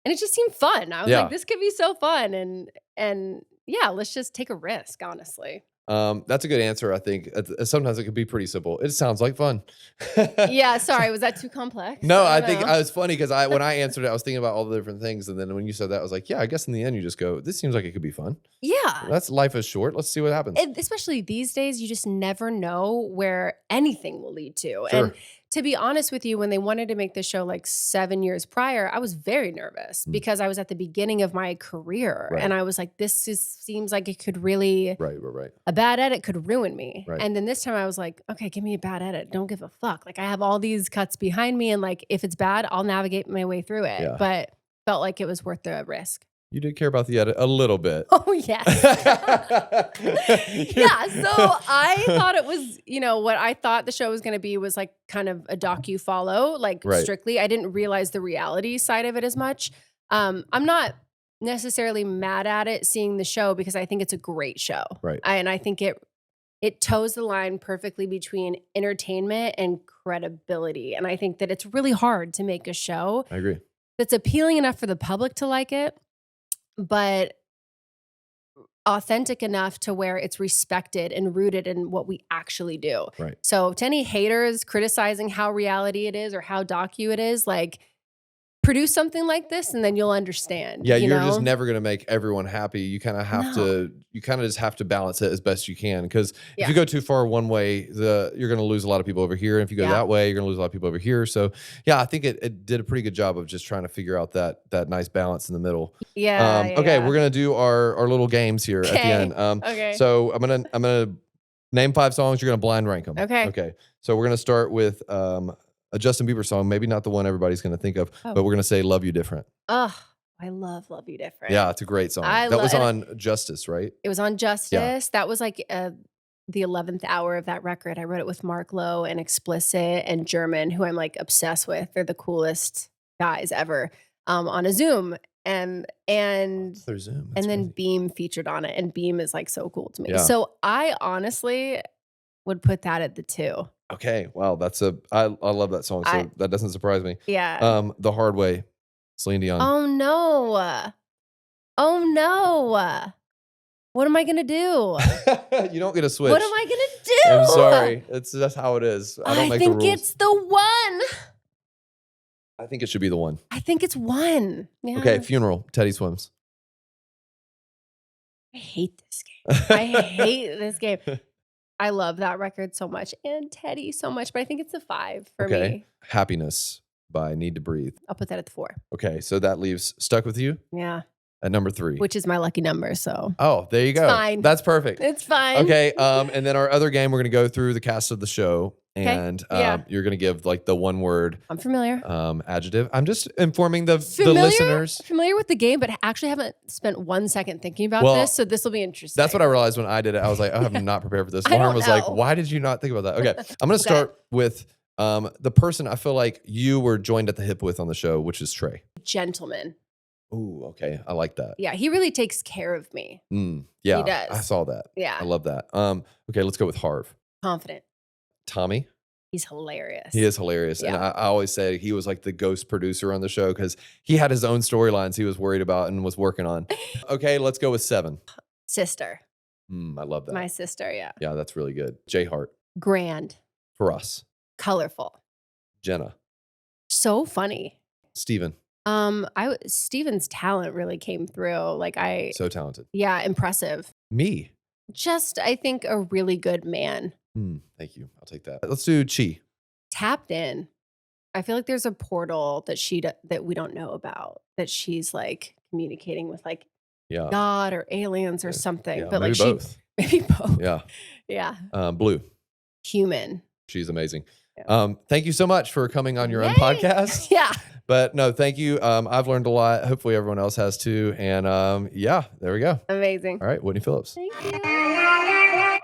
it just seemed fun. I was like, this could be so fun. And yeah, let's just take a risk, honestly. That's a good answer. I think sometimes it could be pretty simple. It sounds like fun. Yeah. Sorry. Was that too complex? No, I think it was funny because when I answered it, I was thinking about all the different things. And then when you said that, I was like, yeah, I guess in the end you just go, this seems like it could be fun. Yeah. Life is short. Let's see what happens. Especially these days, you just never know where anything will lead to. Sure. And to be honest with you, when they wanted to make the show like 7 years prior, I was very nervous because I was at the beginning of my career. Right. And I was like, seems like it could really, right. A bad edit could ruin me. Right. And then this time I was like, okay, give me a bad edit. Don't give a fuck. Like I have all these cuts behind me. And like, if it's bad, I'll navigate my way through it. Yeah. But felt like it was worth the risk. You did care about the edit a little bit. Oh, yes. Yeah. So I thought it was, what I thought the show was going to be was like kind of a docu-follow, like strictly. I didn't realize the reality side of it as much. I'm not necessarily mad at it seeing the show because I think it's a great show. Right. And I think it toes the line perfectly between entertainment and credibility. And I think that it's really hard to make a show I agree. that's appealing enough for the public to like it, but authentic enough to where it's respected and rooted in what we actually do. Right. So to any haters criticizing how reality it is or how docu it is, like produce something like this and then you'll understand. Yeah, you you're know? just never going to make everyone happy. You kind of have to, you kind of just have to balance it as best you can. Because if you go too far one way, you're going to lose a lot of people over here. And if you go that way, you're going to lose a lot of people over here. So yeah, I think it did a pretty good job of just trying to figure out that nice balance in the middle. Okay, we're going to do our little games here at the end. Okay. So I'm gonna name 5 songs. You're going to blind rank them. Okay. So we're going to start with a Justin Bieber song, maybe not the one everybody's going to think of, but we're going to say Love You Different. Oh, I love You Different. Yeah, it's a great song. That was on Justice, right? It was on Justice. That was like the 11th hour of that record. I wrote it with Mark Lowe and Explicit and German, who I'm like obsessed with. They're the coolest guys ever, on a Zoom. And Zoom. And then Beam featured on it. And Beam is like so cool to me. Yeah. So I honestly would put that at the 2. Okay. Wow. I love that song. So that doesn't surprise me. Yeah. The Hard Way, Celine Dion. Oh no. What am I gonna do? You don't get a switch. What am I gonna do? I'm sorry. That's how it is. I don't make the rules. I think it's the one. I think it should be the one. I think it's one. Yeah. Okay. Funeral, Teddy Swims. I hate this game. I hate this game. I love that record so much and Teddy so much, but I think it's a 5 for me. Happiness by Need to Breathe. I'll put that at the 4. Okay, so that leaves Stuck With You. Yeah. At number 3. Which is my lucky number, so. Oh, there you go. It's fine. That's perfect. It's fine. Okay, and then our other game, we're going to go through the cast of the show. And you're going to give like the one word. I'm familiar. Adjective. I'm just informing the listeners. Familiar with the game, but actually haven't spent 1 second thinking about this. So this will be interesting. That's what I realized when I did it. I was like, oh, I'm not prepared for this. Lauren was like, why did you not think about that? Okay. I'm going to start with the person I feel like you were joined at the hip with on the show, which is Trey. Gentleman. Ooh, okay. I like that. Yeah, he really takes care of me. Yeah, he does. I saw that. Yeah. I love that. Okay, let's go with Harv. Confident. Tommy. He's hilarious. He is hilarious. Yeah. And I always say he was like the ghost producer on the show because he had his own storylines he was worried about and was working on. Okay, let's go with 7. Sister. I love that. My sister, yeah. Yeah, that's really good. J Hart. Grand. For us. Colorful. Jenna. So funny. Steven. Steven's talent really came through. So talented. Yeah, impressive. Me. Just, I think, a really good man. Thank you. I'll take that. Let's do Chi. Tapped in. I feel like there's a portal that we don't know about, that she's like communicating with like God or aliens or something. Yeah, but maybe like both. Maybe both. Yeah. Yeah. Blue. Human. She's amazing. Yeah. Thank you so much for coming on your own podcast. Yeah. But no, thank you. I've learned a lot. Hopefully everyone else has too. And yeah, there we go. Amazing. All right, Whitney Phillips. Thank you.